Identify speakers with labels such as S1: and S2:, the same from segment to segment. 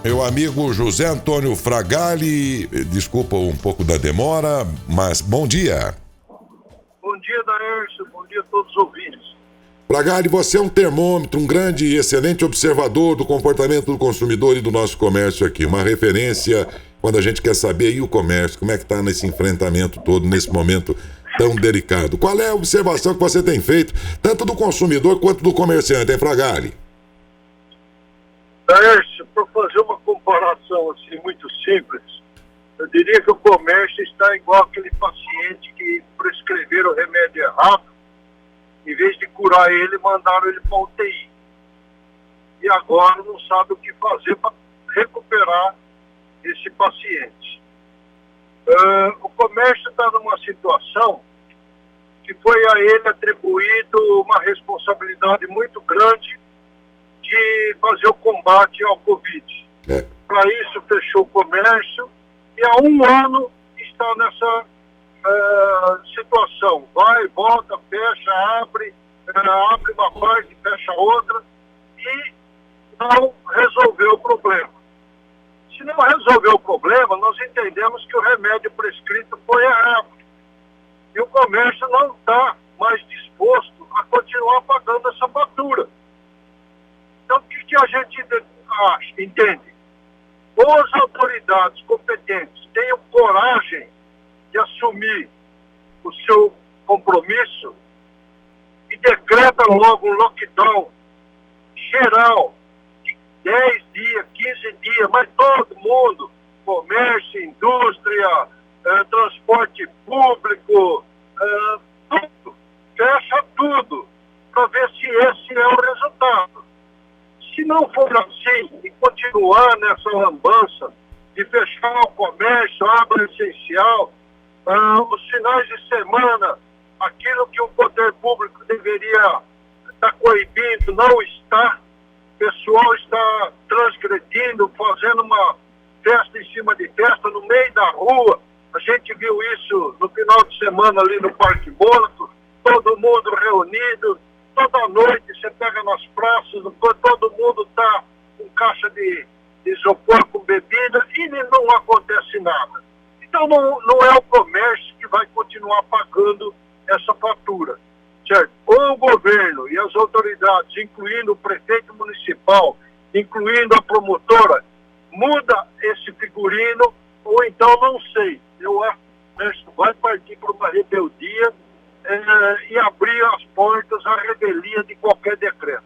S1: Meu amigo José Antônio Fragale, desculpa um pouco da demora, mas bom dia.
S2: Bom dia, Daércio, bom dia a todos os ouvintes.
S1: Fragale, você é um termômetro, um grande e excelente observador do comportamento do consumidor e do nosso comércio aqui. Uma referência quando a gente quer saber aí o comércio, como é que está nesse enfrentamento todo, nesse momento tão delicado. Qual é a observação que você tem feito, tanto do consumidor quanto do comerciante, hein, Fragale?
S2: Daércio, para fazer uma comparação assim muito simples, eu diria que o comércio está igual aquele paciente que prescreveram o remédio errado. Em vez de curar ele, mandaram ele para UTI. E agora não sabe o que fazer para recuperar esse paciente. O comércio está numa situação que foi a ele atribuído uma responsabilidade muito grande de fazer o combate ao Covid. Para isso fechou o comércio e há um ano está nessa situação. Vai, volta, fecha, abre uma parte, fecha outra e não resolveu o problema. Se não resolveu o problema, nós entendemos que o remédio prescrito foi errado. E o comércio não está mais disposto a continuar pagando essa fatura. Então, o que a gente entende? Ou as autoridades competentes tenham coragem de assumir o seu compromisso e decreta logo um lockdown geral de 10 dias, 15 dias, mas todo mundo, comércio, indústria, transporte público, tudo, fecha tudo, para ver se esse é o resultado. Se não for assim e continuar nessa lambança de fechar o comércio, abre essencial, os finais de semana, aquilo que o poder público deveria estar coibindo, não está. O pessoal está transgredindo, fazendo uma festa em cima de festa no meio da rua. A gente viu isso no final de semana ali no Parque Mônaco, todo mundo reunido, toda noite você pega nas praças, todo mundo está com caixa de isopor com bebida e não acontece nada. Então não é o comércio que vai continuar pagando essa fatura, certo? Ou o governo e as autoridades, incluindo o prefeito municipal, incluindo a promotora, muda esse figurino, ou então não sei. Eu acho que o comércio vai partir para uma rebeldia e abrir as portas à revelia de qualquer decreto.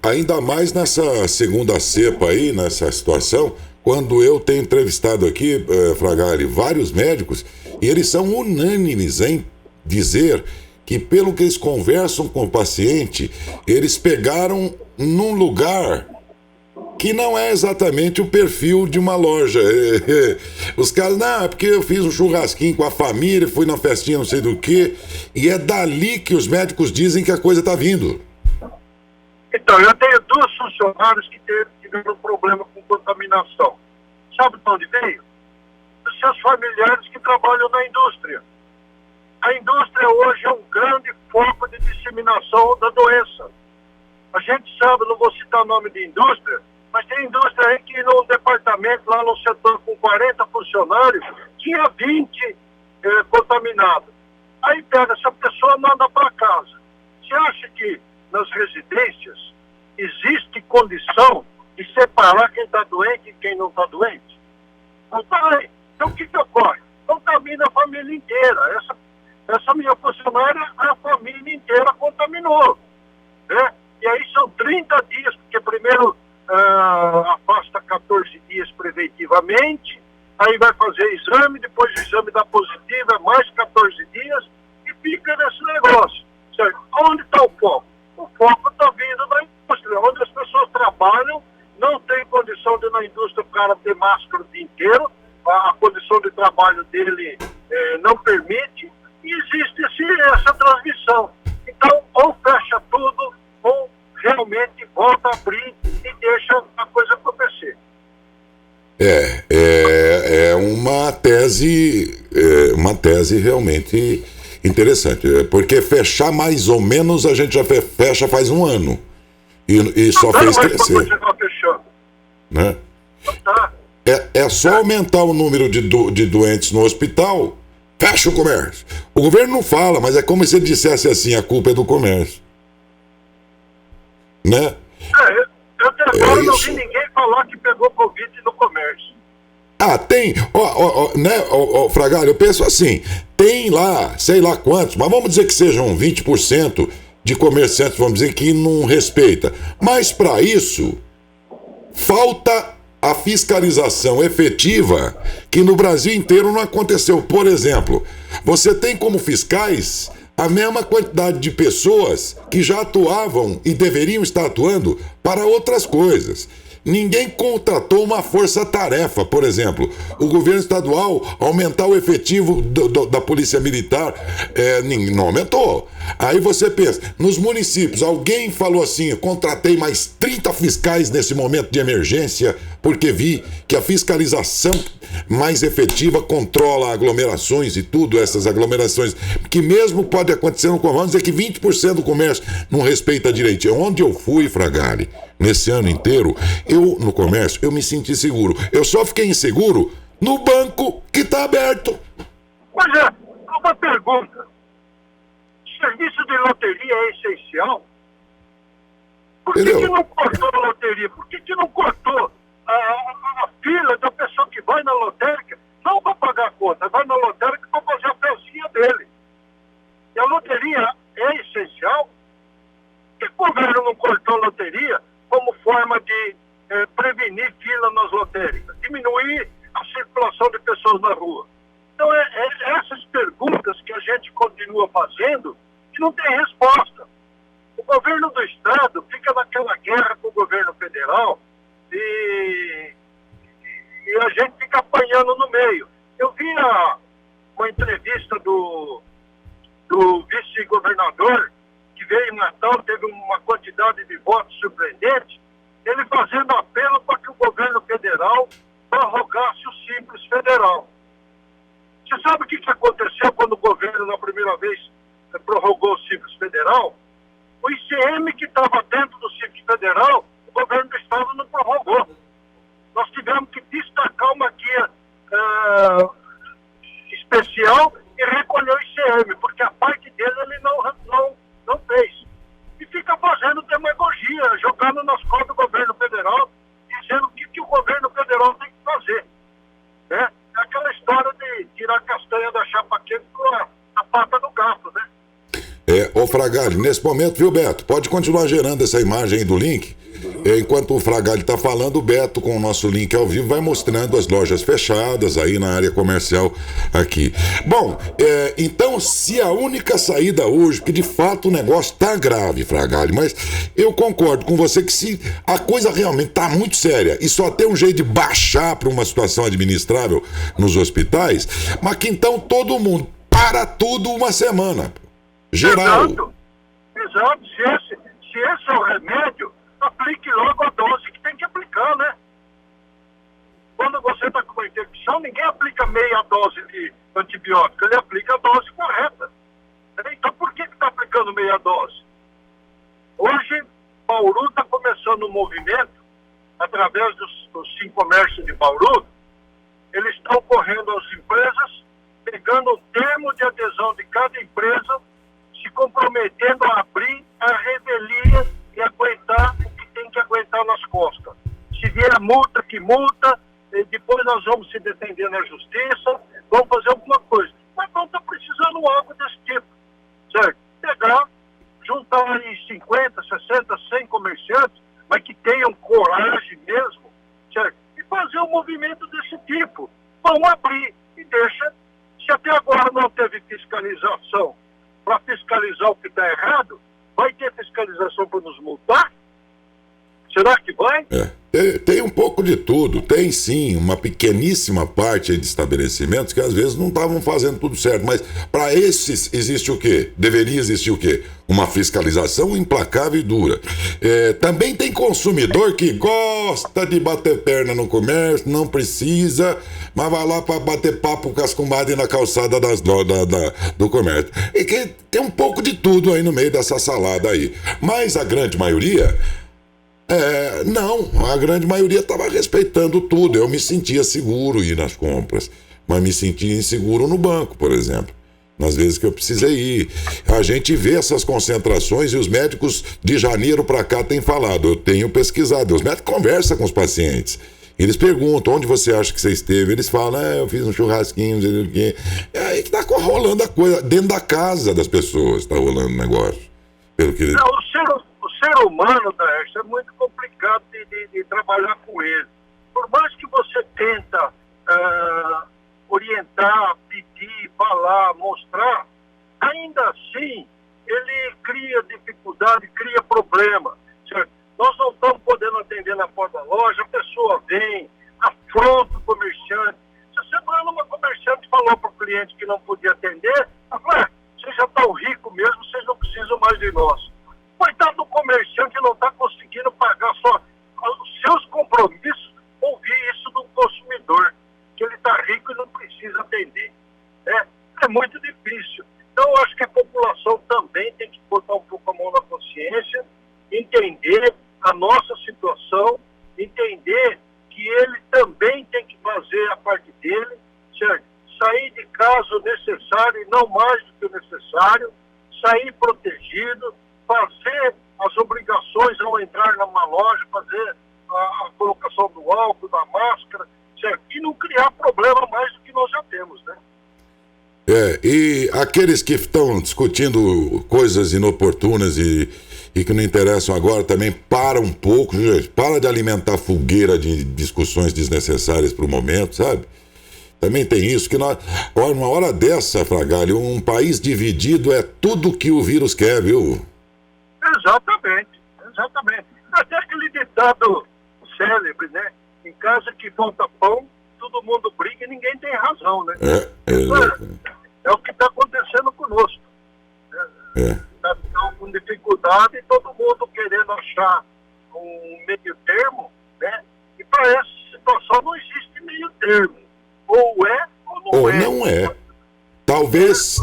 S1: Ainda mais nessa segunda cepa aí, nessa situação, quando eu tenho entrevistado aqui, Fragale, vários médicos, e eles são unânimes em dizer que, pelo que eles conversam com o paciente, eles pegaram num lugar que não é exatamente o perfil de uma loja. Os caras, não, é porque eu fiz um churrasquinho com a família, fui na festinha não sei do que, e é dali que os médicos dizem que a coisa está vindo.
S2: Então, eu tenho 2 funcionários que tiveram problema com contaminação. Sabe de onde veio? Dos seus familiares que trabalham na indústria. A indústria hoje é um grande foco de disseminação da doença. A gente sabe, não vou citar o nome de indústria, mas tem indústria aí que no departamento, lá no setor com 40 funcionários, tinha 20 contaminados. Aí pega essa pessoa e manda para casa. Você acha que nas residências existe condição de separar quem está doente e quem não está doente? Não está aí. Então o que ocorre? Contamina a família inteira. Essa minha funcionária, a família inteira contaminou. Né? E aí são 30 dias, porque primeiro afasta 14 dias preventivamente, aí vai fazer exame, depois o exame dá positivo, é mais 14 dias, e fica nesse negócio. Certo? Onde está o foco? O foco está vindo na indústria, onde as pessoas trabalham, não tem condição de na indústria o cara ter máscara o dia inteiro, a condição de trabalho dele não permite, e existe essa transmissão. Então, ou fecha tudo, ou realmente volta a abrir e deixa a coisa acontecer.
S1: É uma tese realmente interessante, porque fechar mais ou menos a gente já fecha faz um ano e só fez crescer.
S2: Continuar fechando.
S1: né?
S2: Não tá.
S1: É só aumentar o número de doentes no hospital, fecha o comércio. O governo não fala, mas é como se ele dissesse assim, a culpa é do comércio. Né?
S2: Eu até agora não vi ninguém falar que pegou Covid no comércio.
S1: Tem, né, Fragalho, eu penso assim, tem lá, sei lá quantos, mas vamos dizer que sejam 20% de comerciantes, vamos dizer, que não respeita. Mas para isso, falta a fiscalização efetiva que no Brasil inteiro não aconteceu. Por exemplo, você tem como fiscais a mesma quantidade de pessoas que já atuavam e deveriam estar atuando para outras coisas. Ninguém contratou uma força-tarefa, por exemplo. O governo estadual aumentar o efetivo da polícia militar, não aumentou. Aí você pensa, nos municípios, alguém falou assim, eu contratei mais 30 fiscais nesse momento de emergência, porque vi que a fiscalização mais efetiva controla aglomerações e tudo, essas aglomerações, que mesmo pode acontecer no comércio, vamos dizer que 20% do comércio não respeita direitinho. Onde eu fui, Fragale, nesse ano inteiro, no comércio, eu me senti seguro. Eu só fiquei inseguro no banco que está aberto.
S2: Pois é, uma pergunta. O serviço de loteria é essencial? Por que não cortou a loteria? Por que não cortou a fila da pessoa que vai na lotérica, não para pagar a conta, vai na lotérica para fazer a pecinha dele? E a loteria é essencial? Por que o governo não cortou a loteria como forma de prevenir fila nas lotéricas, diminuir a circulação de pessoas na rua? Então, essas perguntas que a gente continua fazendo e não tem resposta. O governo do Estado fica naquela guerra com o governo federal e a gente fica apanhando no meio. Eu vi uma entrevista do vice-governador, que veio em Natal, teve uma quantidade de votos surpreendente, ele fazendo apelo para que o governo federal prorrogasse o Simples Federal. Você sabe o que aconteceu quando o governo, na primeira vez, prorrogou o Simples Federal? O ICM que estava dentro do Simples Federal, o governo do Estado não prorrogou. Nós tivemos que destacar uma guia especial e recolher o ICM, porque a parte dele ele não fez. E fica fazendo demagogia, jogando nas costas do governo federal, dizendo o que o governo federal tem que fazer. Né? É aquela história de tirar a castanha da chapa quente com a pata do gato, né?
S1: Ô Fragale, nesse momento, viu, Beto? Pode continuar gerando essa imagem aí do link. Enquanto o Fragale está falando, o Beto, com o nosso link ao vivo, vai mostrando as lojas fechadas aí na área comercial aqui. Bom, então, se a única saída hoje, porque de fato o negócio tá grave, Fragale, mas eu concordo com você que se a coisa realmente tá muito séria e só tem um jeito de baixar para uma situação administrável nos hospitais, mas que então todo mundo para tudo uma semana. Geral.
S2: Exato. Se esse é o remédio, aplique logo a dose que tem que aplicar, né? Quando você está com uma infecção, ninguém aplica meia dose de antibiótico, ele aplica a dose correta. Então por que está aplicando meia dose? Hoje, Bauru está começando um movimento, através dos 5 comércios de Bauru, eles estão correndo às empresas, pegando o termo de adesão de cada empresa, se comprometendo a abrir a revelia e aguentar o que tem que aguentar nas costas. Se vier multa, que multa, depois nós vamos se defender na justiça, vamos fazer alguma coisa. Mas não está precisando algo desse tipo, certo? Pegar, juntar aí 50, 60, 100 comerciantes, mas que tenham coragem mesmo, certo? E fazer um movimento desse tipo. Vão abrir e deixa, se até agora não teve fiscalização, para fiscalizar o que está errado, vai ter fiscalização para nos multar? Será que vai?
S1: Tem um pouco de tudo. Tem sim uma pequeníssima parte aí de estabelecimentos que às vezes não estavam fazendo tudo certo, mas para esses existe o quê? Deveria existir o quê? Uma fiscalização implacável e dura. Também tem consumidor que gosta de bater perna no comércio, não precisa, mas vai lá para bater papo com as comadres na calçada do comércio. E que tem um pouco de tudo aí no meio dessa salada aí. Mas a grande maioria Não, a grande maioria estava respeitando tudo. Eu me sentia seguro ir nas compras, mas me sentia inseguro no banco, por exemplo. Nas vezes que eu precisei ir. A gente vê essas concentrações e os médicos de janeiro para cá têm falado. Eu tenho pesquisado. Os médicos conversam com os pacientes. Eles perguntam, onde você acha que você esteve? Eles falam, eu fiz um churrasquinho, não sei o quê. É aí que tá rolando a coisa. Dentro da casa das pessoas tá rolando o negócio. Pelo que...
S2: Não, o ser humano, Daércio, é muito complicado de trabalhar com ele. Por mais que você tenta orientar, pedir, falar, mostrar, ainda assim ele cria dificuldade, cria problema, certo? Nós não estamos podendo atender na porta da loja, a pessoa vem, afronta o comerciante. Se você vai numa comerciante e falou para o cliente que não podia atender, ela fala, vocês já estão ricos mesmo, vocês não precisam mais de nós. Coitado do comerciante que não está conseguindo pagar só os seus compromissos, ouvir isso do consumidor, que ele está rico e não precisa atender. É muito difícil. Então, eu acho que a população também tem que botar um pouco a mão na consciência, entender a nossa situação, entender que ele também tem que fazer a parte dele, certo? Sair de casa o necessário e não mais do que o necessário, sair protegido, fazer as obrigações ao entrar numa loja, fazer a colocação do álcool, da máscara, certo? E não criar problema mais do que nós já temos, né?
S1: E aqueles que estão discutindo coisas inoportunas e que não interessam agora também, para um pouco, gente, para de alimentar fogueira de discussões desnecessárias para o momento, sabe? Também tem isso, que uma hora dessa, Fragalho, um país dividido é tudo que o vírus quer, viu?
S2: Exatamente. Até aquele ditado célebre, né? Em casa que falta pão, todo mundo briga e ninguém tem razão, né? É o que está acontecendo conosco. Está com dificuldade e todo mundo querendo achar um meio termo, né? E para essa situação não existe meio termo. Ou é ou
S1: não é. Talvez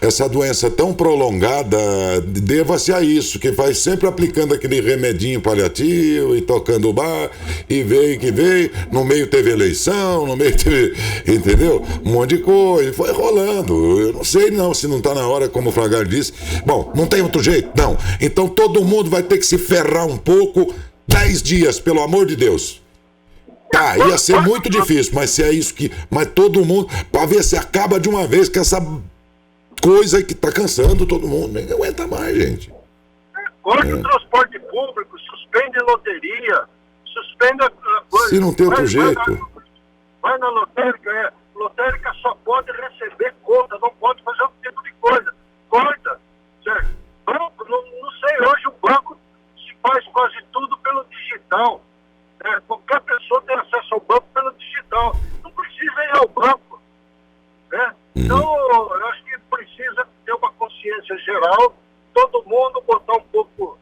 S1: essa doença tão prolongada deva-se a isso, que vai sempre aplicando aquele remedinho paliativo e tocando o bar, e veio que veio, no meio teve eleição, no meio teve, entendeu? Um monte de coisa, foi rolando. Eu não sei se não tá na hora, como o Fragalho disse. Bom, não tem outro jeito? Não. Então todo mundo vai ter que se ferrar um pouco, 10 dias, pelo amor de Deus. Tá, ia ser muito difícil, mas se é isso que... Mas todo mundo, pra ver se acaba de uma vez com essa coisa que tá cansando todo mundo. Nem aguenta mais, gente.
S2: Corta o transporte público, suspende loteria, suspende a coisa.
S1: Se não tem outro jeito.
S2: Vai na lotérica, lotérica só pode receber conta, não pode fazer outro tipo de coisa. Corta, certo? Banco, não sei, hoje o banco se faz quase tudo pelo digital. Qualquer pessoa tem acesso ao banco pelo digital. Não precisa ir ao banco. Né? Então, eu acho que precisa ter uma consciência geral, todo mundo botar um pouco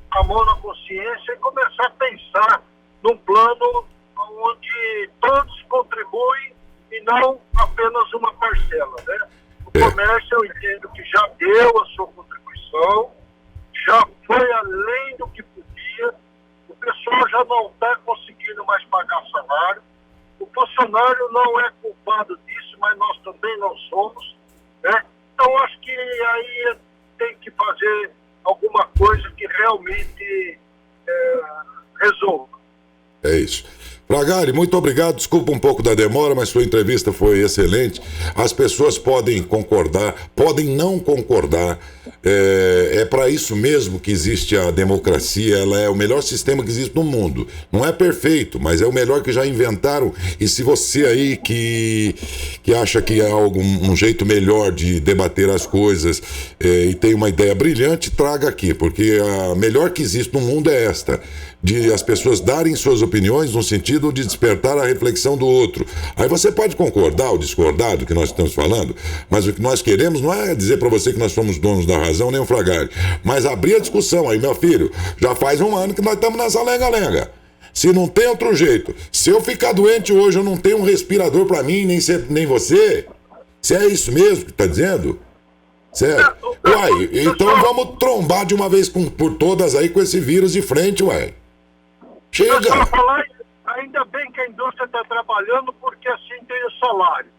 S2: a mão na consciência e começar a pensar num plano onde todos contribuem e não apenas uma parcela. Né? O comércio, eu entendo que já deu a sua contribuição, já foi além do que podia. O pessoal já não está conseguindo mais pagar salário. O funcionário não é culpado disso, mas nós também não somos. Né? Então, acho que aí tem que fazer alguma coisa que realmente resolva. É
S1: isso. Fragali, muito obrigado. Desculpa um pouco da demora, mas sua entrevista foi excelente. As pessoas podem concordar, podem não concordar. É para isso mesmo que existe a democracia. Ela é o melhor sistema que existe no mundo. Não é perfeito, mas é o melhor que já inventaram. E se você aí que acha que há um jeito melhor de debater as coisas e tem uma ideia brilhante, traga aqui, porque a melhor que existe no mundo é esta, de as pessoas darem suas opiniões no sentido de despertar a reflexão do outro. Aí você pode concordar ou discordar do que nós estamos falando, mas o que nós queremos não é dizer para você que nós somos donos da razão nem o Fragali, mas abrir a discussão. Aí, meu filho, já faz um ano que nós estamos nessa lenga-lenga. Se não tem outro jeito, se eu ficar doente hoje, eu não tenho um respirador para mim, nem você. Se é isso mesmo que está dizendo, Sério? Uai, então vamos trombar de uma vez por todas aí com esse vírus de frente, uai. Chega!
S2: Ainda bem que a indústria está trabalhando porque assim tem o salário.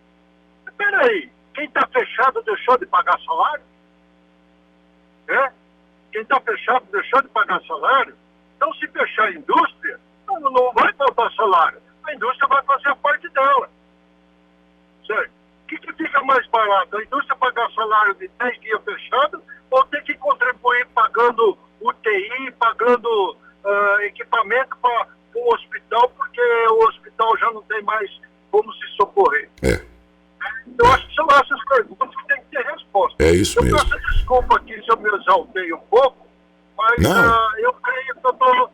S2: Peraí, quem está fechado deixou de pagar salário? Quem está fechado deixou de pagar salário? Então, se fechar a indústria, não vai faltar salário. A indústria vai fazer a parte dela. Certo? O que fica mais barato? A indústria pagar salário de 10 dias fechado ou ter que contribuir pagando UTI, pagando equipamento para o hospital, porque o hospital já não tem mais como se socorrer? Eu acho que são essas perguntas que tem que ter resposta.
S1: É isso mesmo.
S2: Eu peço desculpa aqui se eu me exaltei um pouco, mas eu creio que eu estou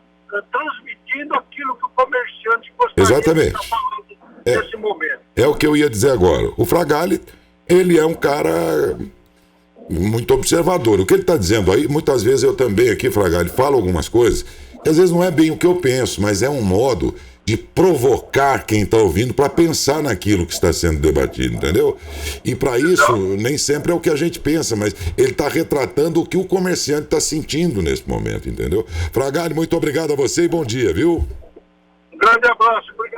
S2: transmitindo aquilo que o comerciante gostaria de estar falando nesse momento.
S1: É o que eu ia dizer agora. O Fragale, ele é um cara muito observador. O que ele está dizendo aí, muitas vezes eu também aqui, Fragale, falo algumas coisas que às vezes não é bem o que eu penso, mas é um modo de provocar quem está ouvindo para pensar naquilo que está sendo debatido, entendeu? E para isso, nem sempre é o que a gente pensa, mas ele está retratando o que o comerciante está sentindo nesse momento, entendeu? Fragale, muito obrigado a você e bom dia, viu?
S2: Um grande abraço, obrigado.